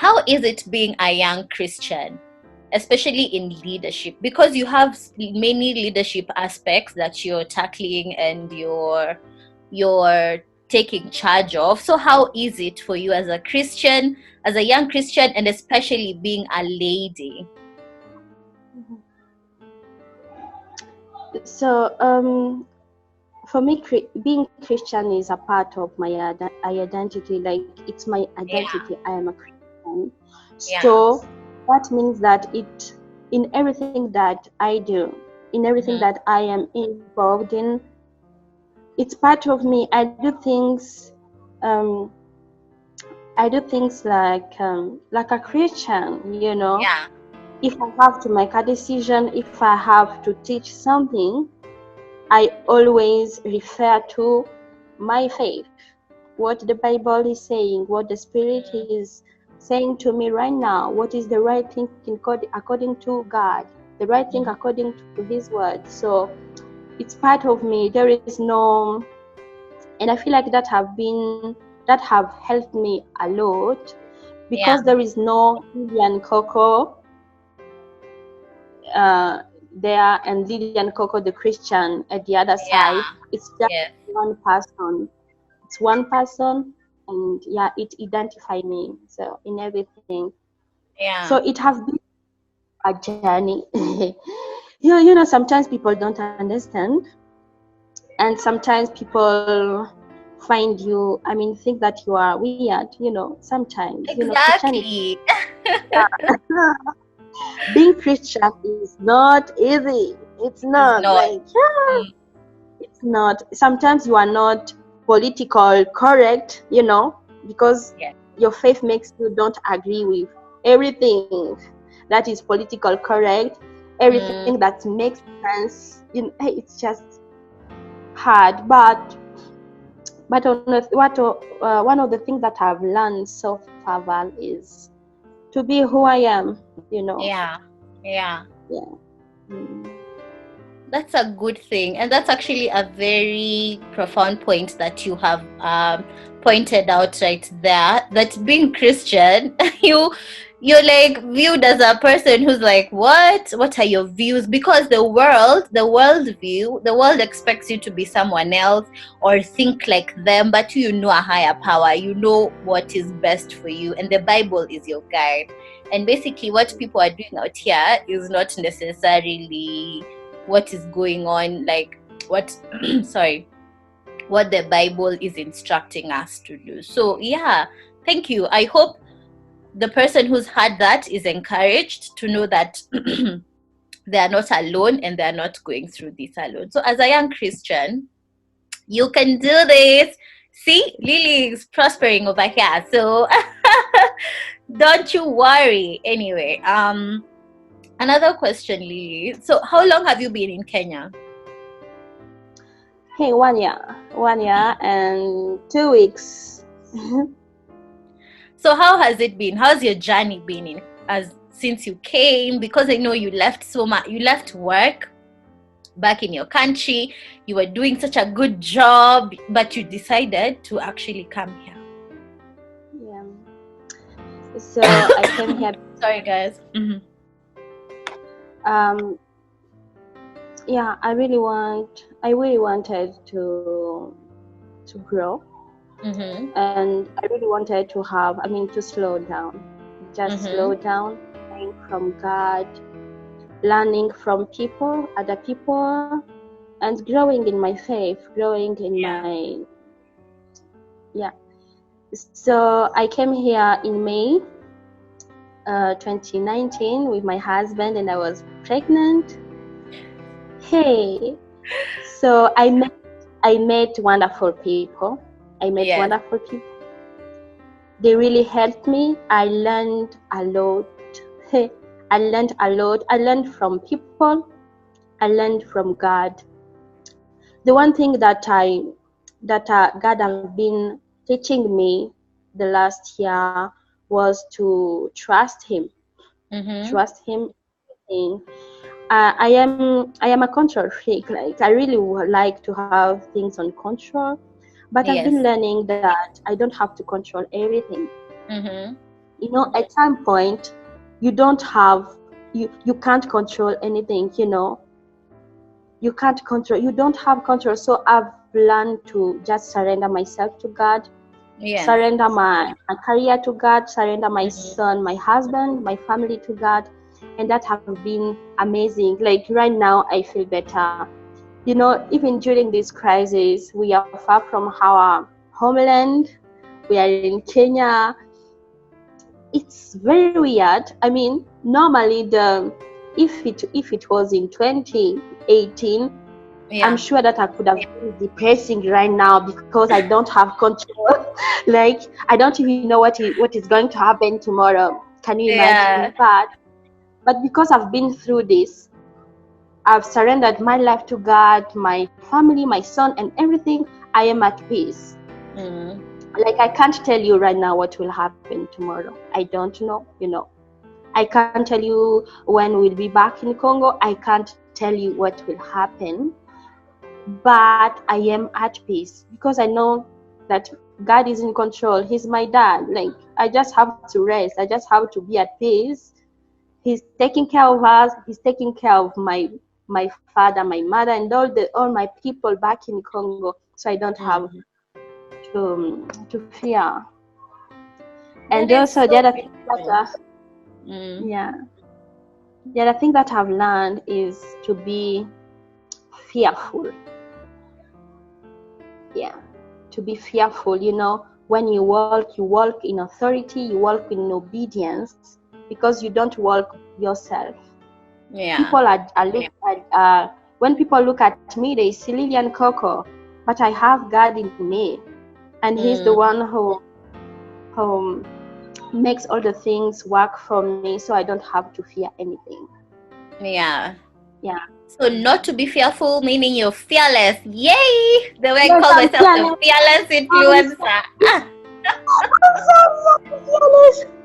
how is it being a young Christian, especially in leadership? Because you have many leadership aspects that you're tackling and you're taking charge of. So how is it for you as a Christian, as a young Christian, and especially being a lady? So, for me, being Christian is a part of my identity. Like, it's my identity. I am a Christian. So that means that in everything that I do, in everything that I am involved in, it's part of me. I do things like a Christian, you know. Yeah. If I have to make a decision, if I have to teach something, I always refer to my faith, what the Bible is saying, what the Spirit is saying to me right now, what is the right thing according to God, the right thing according to His word. So it's part of me. There is no, and I feel like that have helped me a lot, because there is no Lily and Koko there and Lily and Koko the Christian at the other side. It's just one person. It's one person, and it identifies me. So in everything. So it has been a journey. You know, sometimes people don't understand, and sometimes people find you, think that you are weird, you know, sometimes. Exactly. Being Christian is not easy. It's not. It's not. Sometimes you are not political correct, you know, because your faith makes you don't agree with everything that is political correct, everything that makes sense. It's just hard. But one of the things that I've learned so far, Val, is to be who I am, you know. That's a good thing, and that's actually a very profound point that you have pointed out right there, that being Christian, you're like viewed as a person who's like, what are your views? Because the world expects you to be someone else or think like them, but you know a higher power, you know what is best for you, and the Bible is your guide. And basically what people are doing out here is not necessarily what is going on, like what the Bible is instructing us to do. So thank you. I hope the person who's had that is encouraged to know that they are not alone and they are not going through this alone. So as a young Christian, you can do this. See, Lily is prospering over here, so don't you worry. Anyway, another question, Lily. So how long have you been in Kenya? Hey, 1 year and 2 weeks. So how has it been? How's your journey been since you came? Because I know you left you left work back in your country. You were doing such a good job, but you decided to actually come here. So I came here. Sorry, guys. I really wanted to grow, and I really wanted to to slow down, slow down, learning from God, learning from other people, and growing in my faith, growing in my So I came here in May 2019 with my husband, and I was pregnant. Hey, so I met wonderful people. Wonderful people. They really helped me. I learned a lot. I learned from people. I learned from God. The one thing that God has been teaching me the last year was to trust Him. Trust Him. I am a control freak. Like, I really would like to have things on control, but I've been learning that I don't have to control everything. at some point, you don't have, you can't control anything, you can't control, you don't have control. So I've learned to just surrender myself to God, surrender my career to God, surrender my son, my husband, my family to God. And that has been amazing. Like right now, I feel better. Even during this crisis, we are far from our homeland. We are in Kenya. It's very weird. I mean, normally if it was in 2018, I'm sure that I could have been depressing right now because I don't have control. Like I don't even know what is going to happen tomorrow. Can you imagine? But because I've been through this, I've surrendered my life to God, my family, my son, and everything. I am at peace. Like I can't tell you right now what will happen tomorrow. I don't know. I can't tell you when we'll be back in Congo. I can't tell you what will happen. But I am at peace because I know that God is in control. He's my dad. Like I just have to rest. I just have to be at peace. He's taking care of us. He's taking care of my father, my mother, and all my people back in Congo. So I don't have to fear. And also the other thing the other thing that I've learned is to be fearful. To be fearful. When you walk in authority, you walk in obedience, because you don't walk yourself. People are when people look at me, they see Lily and Koko, but I have God in me, and He's the one who makes all the things work for me, so I don't have to fear anything. So not to be fearful, meaning you're fearless. Yay! The way I call myself the fearless influencer.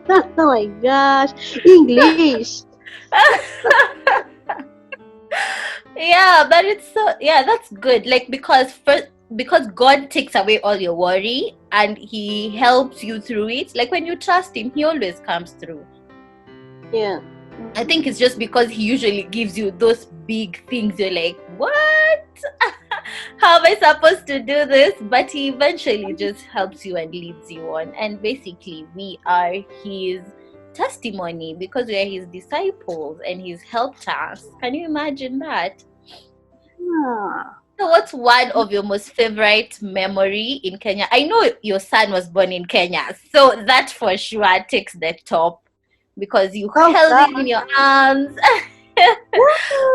Oh my gosh, English. But it's that's good. Like because God takes away all your worry and He helps you through it. Like when you trust Him, He always comes through. I think it's just because He usually gives you those big things. You're like, what? How am I supposed to do this? But He eventually just helps you and leads you on. And basically, we are His testimony because we are His disciples and He's helped us. Can you imagine that? So what's one of your most favorite memory in Kenya? I know your son was born in Kenya, so that for sure takes the top because you held him in your arms.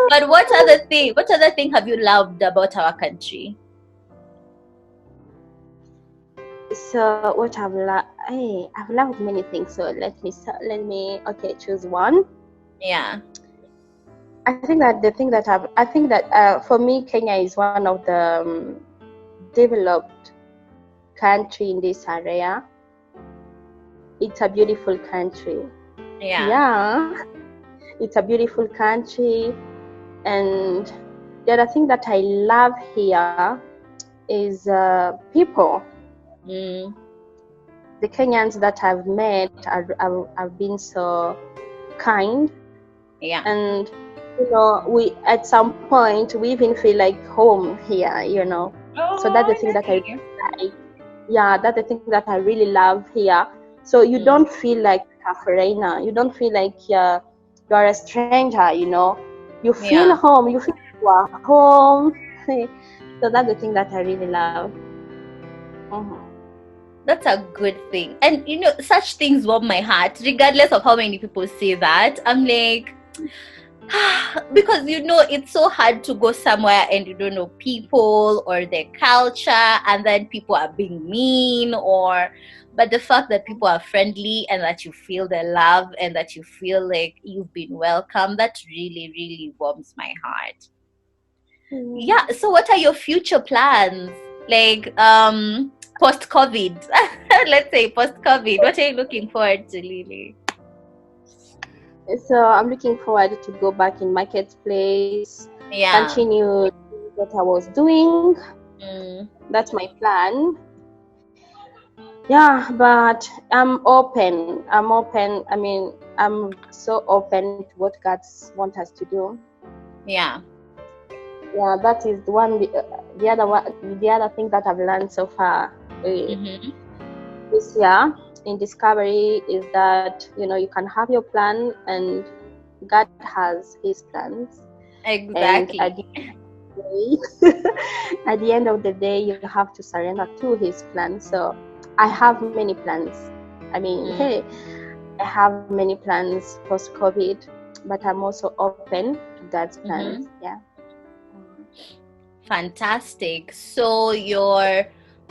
But what other thing have you loved about our country? So what I've loved many things. So let me choose one. I think that for me, Kenya is one of the developed country in this area. It's a beautiful country. It's a beautiful country, and the other thing that I love here is people. The Kenyans that I've met have been so kind. And we at some point we even feel like home here. So that's the thing that I like. That's the thing that I really love here. So you don't feel like a foreigner. You don't feel like you're a stranger. You feel home. You feel you are home. So that's the thing that I really love. That's a good thing. And such things warm my heart, regardless of how many people say that. I'm like, because it's so hard to go somewhere and you don't know people or their culture, and then people are being mean, but the fact that people are friendly and that you feel their love and that you feel like you've been welcome, that really, really warms my heart. So what are your future plans? Like post-COVID, let's say post-COVID, what are you looking forward to, Lily? So I'm looking forward to go back in marketplace, continue what I was doing. That's my plan. Yeah, but I'm open. I mean, I'm so open to what God's want us to do. Yeah. Yeah, that is the other one, the other thing that I've learned so far Mm-hmm. this year in discovery is that you can have your plan and God has His plans, and Exactly. at the end of the day, you have to surrender to His plan. So I have many plans. I mean, Mm. hey, I have many plans post COVID, but I'm also open to God's plans. Mm-hmm. Yeah. Fantastic. So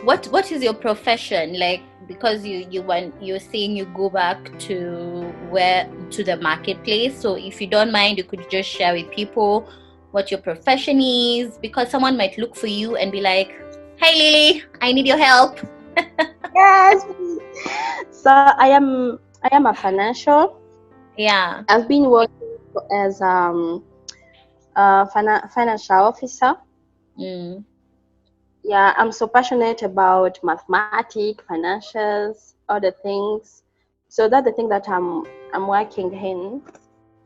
what is your profession like? Because you're saying you go back to the marketplace. So if you don't mind, you could just share with people what your profession is, because someone might look for you and be like, "Hey Lily, I need your help." Yes. So I am a financial. Yeah. I've been working as a financial officer. Mm. Yeah, I'm so passionate about mathematics, financials, other things. So that's the thing that I'm working in.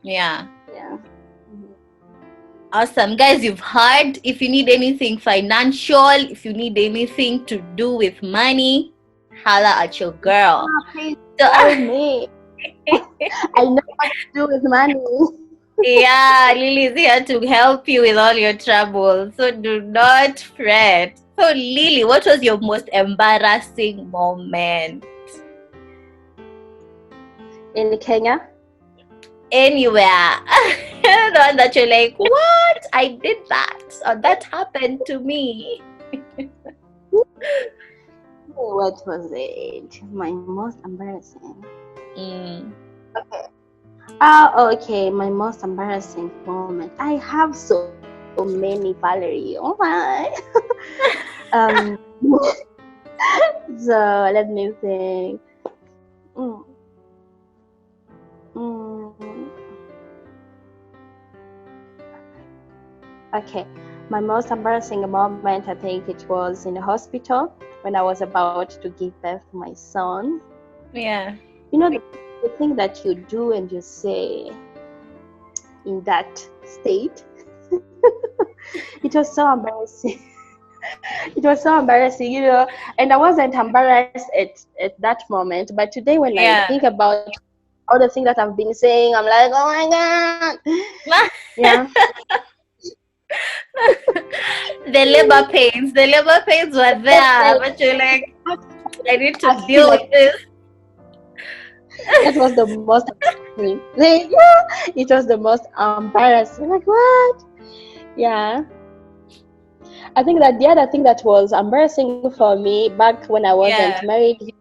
Yeah. Yeah. Awesome. Guys, you've heard. If you need anything financial, if you need anything to do with money, holla at your girl. Please So, call me. I know what to do with money. yeah, Lily's here to help you with all your troubles. So do not fret. So, Lily, what was your most embarrassing moment? In Kenya. Anywhere. The one that you're like, what? I did that. Or that happened to me. What was it? My most embarrassing. Mm. Okay. My most embarrassing moment. I have so many, Valerie. Oh my. um. So let me think. Mm, mm. Okay. My most embarrassing moment, I think it was in the hospital when I was about to give birth to my son. Yeah. The thing that you do and you say in that state, it was so embarrassing. It was so embarrassing, and I wasn't embarrassed at that moment. But today, when I Yeah. think about all the things that I've been saying, I'm like, oh my God. Yeah. The labor pains were there, but you're like, I need to I feel deal with like this. that was the most embarrassing. Like, yeah, it was the most embarrassing. Like, what? Yeah. I think that the other thing that was embarrassing for me back when I wasn't Yeah. married,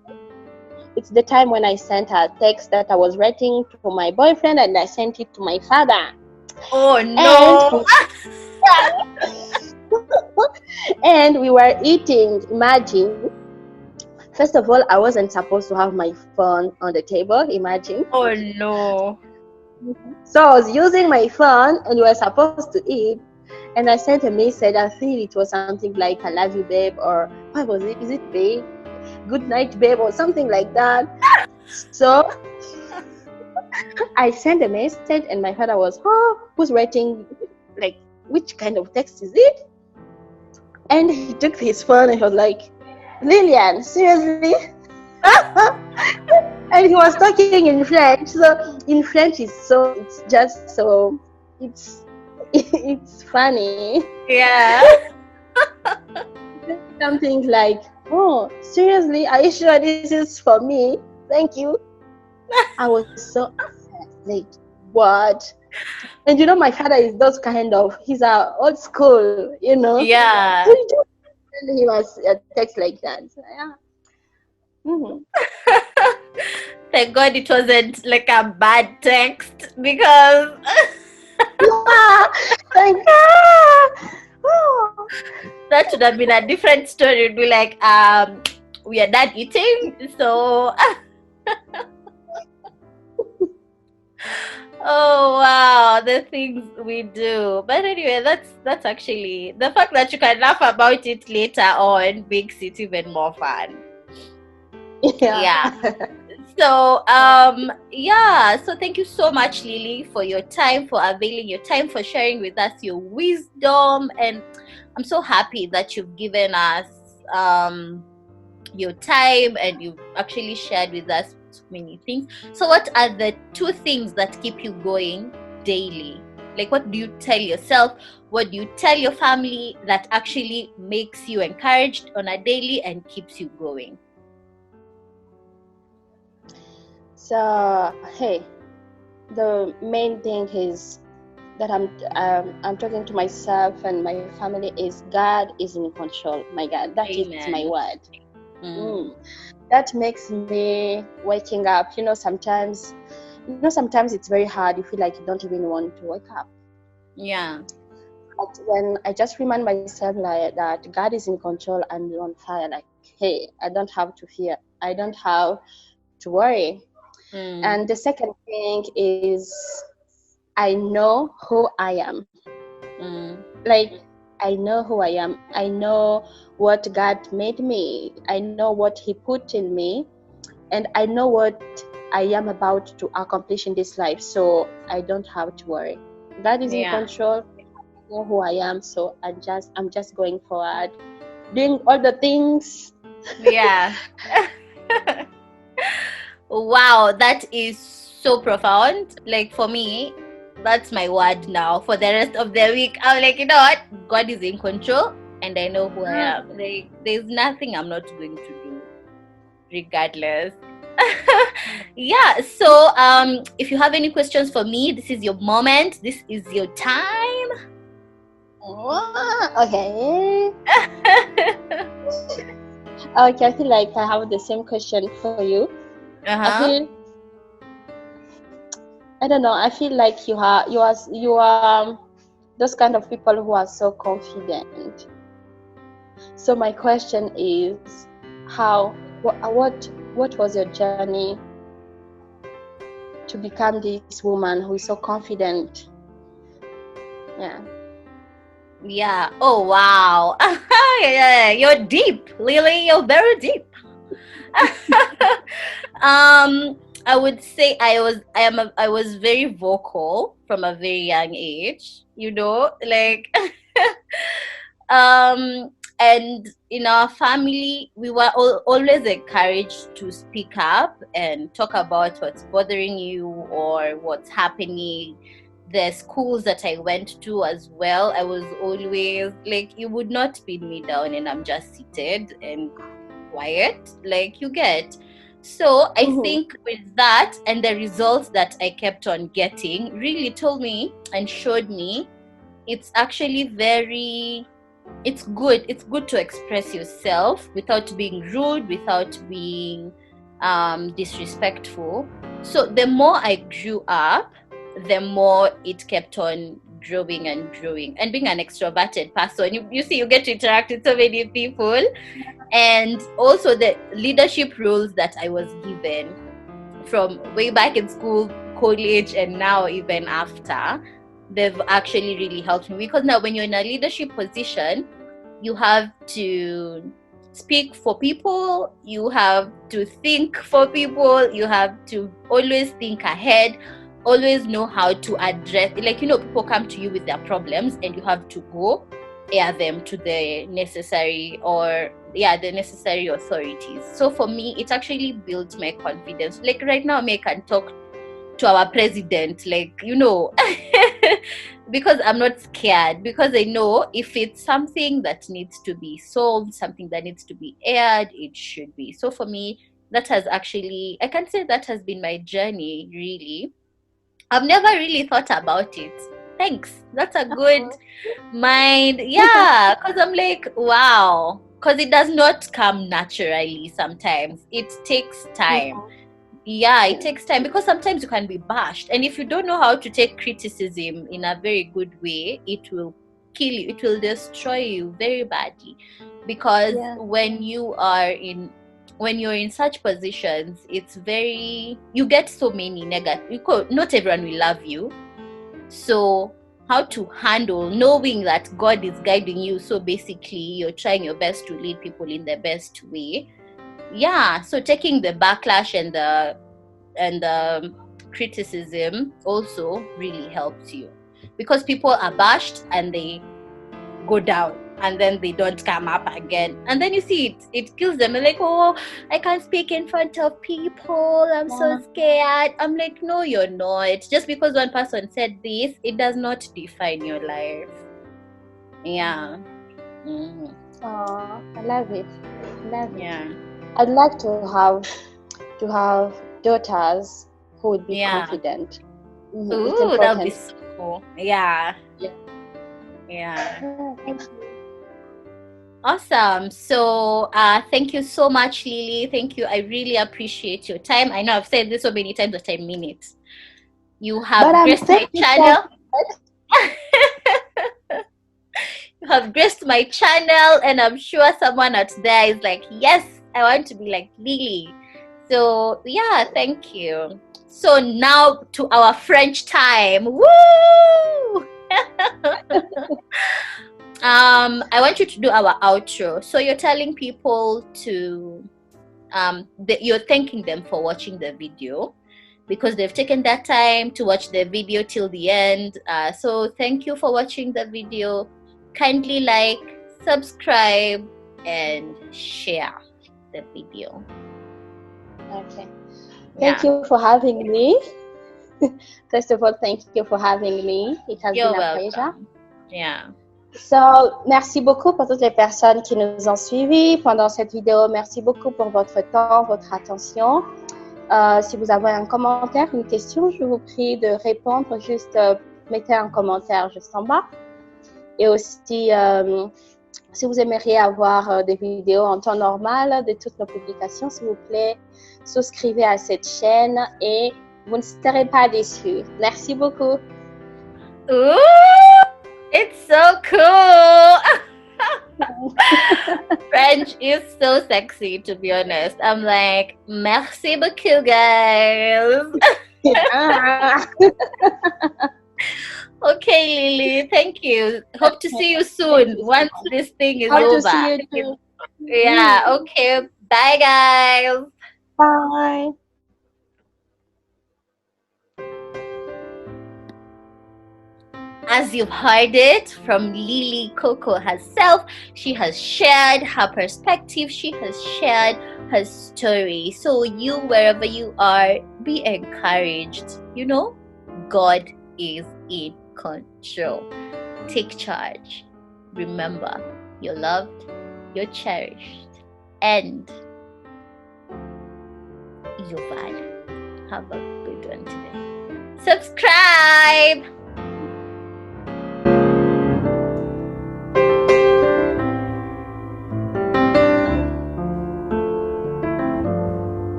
it's the time when I sent a text that I was writing to my boyfriend and I sent it to my father. Oh And no. and we were eating. Imagine. First of all, I wasn't supposed to have my phone on the table. Imagine. Oh no. So I was using my phone and we were supposed to eat. And I sent a message. I think it was something like "I love you, babe," or what was it? Is it babe? Good night, babe, or something like that. So I sent a message, and my father was, "Oh, who's writing? Like, which kind of text is it?" And he took his phone and he was like, "Lillian, seriously?" And he was talking in French. So in French, it's just so it's it's funny. Yeah. Something like, "Oh, seriously? Are you sure this is for me? Thank you." I was so upset. Like, what? And my father is those kind of, he's a old school. So Yeah. you just send him a text like that. So, yeah. Mm-hmm. Thank God it wasn't like a bad text, because Yeah. Thank God. Oh. that should have been a different story. It'd be like, we are done eating, so oh wow, the things we do. But anyway, that's actually the fact that you can laugh about it later on makes it even more fun. Yeah. So, so thank you so much, Lily, for your time, for availing your time, for sharing with us your wisdom. And I'm so happy that you've given us your time and you've actually shared with us so many things. So, what are the two things that keep you going daily? Like, what do you tell yourself? What do you tell your family that actually makes you encouraged on a daily and keeps you going? So, hey, the main thing is that I'm talking to myself and my family is God is in control. My God, that is my Amen. word. That makes me waking up. Sometimes it's very hard. You feel like you don't even want to wake up. Yeah. But when I just remind myself like that God is in control and on fire, like, hey, I don't have to fear. I don't have to worry. And the second thing is I know who I am. Like, I know who I am. I know what God made me. I know what He put in me. And I know what I am about to accomplish in this life. So I don't have to worry. God is in control. I know who I am. So I'm just going forward, doing all the things. Yeah. Wow, that is so profound. Like for me, that's my word now for the rest of the week. I'm like, you know what? God is in control and I know who I am. Like there's nothing I'm not going to do regardless. Yeah, so if you have any questions for me, this is your moment. This is your time. Okay. Okay, I feel like I have the same question for you. I don't know. I feel like you are those kind of people who are so confident. So my question is, what was your journey to become this woman who is so confident? Yeah. Yeah. Oh wow. Yeah, you're deep, Lily. You're very deep. I would say I was very vocal from a very young age, like and in our family we were always encouraged to speak up and talk about what's bothering you or what's happening. The schools that I went to as well, I was always like, you would not pin me down and I'm just seated and quiet, like you get. So I think with that and the results that I kept on getting really told me and showed me it's actually it's good to express yourself without being rude, without being disrespectful. So the more I grew up, the more it kept on growing and growing. And being an extroverted person, you see, you get to interact with so many people. And also the leadership roles that I was given from way back in school, college, and now even after, they've actually really helped me. Because now when you're in a leadership position, you have to speak for people, you have to think for people, you have to always think ahead, always know how to address, like, people come to you with their problems and you have to go air them to the necessary authorities. So for me, it actually built my confidence. Like right now, I can talk to our president, because I'm not scared, because I know if it's something that needs to be solved, something that needs to be aired, it should be. So for me, that has actually, I can say that has been my journey, really. I've never really thought about it. Thanks. That's a good mind. Yeah, because I'm like, wow. Because it does not come naturally sometimes. It takes time. Yeah, it takes time because sometimes you can be bashed. And if you don't know how to take criticism in a very good way, it will kill you. It will destroy you very badly. Because when you're in such positions, you get so many negative. Not everyone will love you. So how to handle knowing that God is guiding you. So basically, you're trying your best to lead people in the best way. yeah, so taking the backlash and the criticism also really helps you, because people are bashed and they go down and then they don't come up again, and then you see it kills them. They're like, oh, I can't speak in front of people, I'm so scared. I'm like, no, you're not. Just because one person said this, it does not define your life. Yeah. Mm-hmm. Oh, I love it. Yeah. I'd like to have daughters who would be confident. Ooh, it's important. that would be so cool. Yeah. Thank you. Awesome. So thank you so much, Lily. Thank you. I really appreciate your time. I know I've said this so many times, but I mean it. You have graced my channel. You have graced my channel, and I'm sure someone out there is like, yes, I want to be like Lily. So yeah, thank you. So now to our French time. Woo! I want you to do our outro. So you're telling people to you're thanking them for watching the video, because they've taken that time to watch the video till the end. So thank you for watching the video. Kindly like, subscribe, and share the video. Okay. Thank you for having me. First of all, thank you for having me. It has been a pleasure. Yeah. So, merci beaucoup pour toutes les personnes qui nous ont suivis pendant cette vidéo. Merci beaucoup pour votre temps, votre attention. Si vous avez un commentaire, une question, je vous prie de répondre. Juste mettez un commentaire juste en bas. Et aussi, si vous aimeriez avoir des vidéos en temps normal de toutes nos publications, s'il vous plaît, souscrivez à cette chaîne et vous ne serez pas déçus. Merci beaucoup. Ooh, it's so cool. French is so sexy, to be honest. I'm like, merci beaucoup, guys. Okay, Lily, thank you. Hope to see you soon once this thing is over. To see you too. Yeah, okay. Bye, guys. Bye. As you've heard it from Lily Koko herself, she has shared her perspective, she has shared her story. So you, wherever you are, be encouraged. You know, God is in control. Take charge. Remember, you're loved, you're cherished, and you're valued. Have a good one today. Subscribe!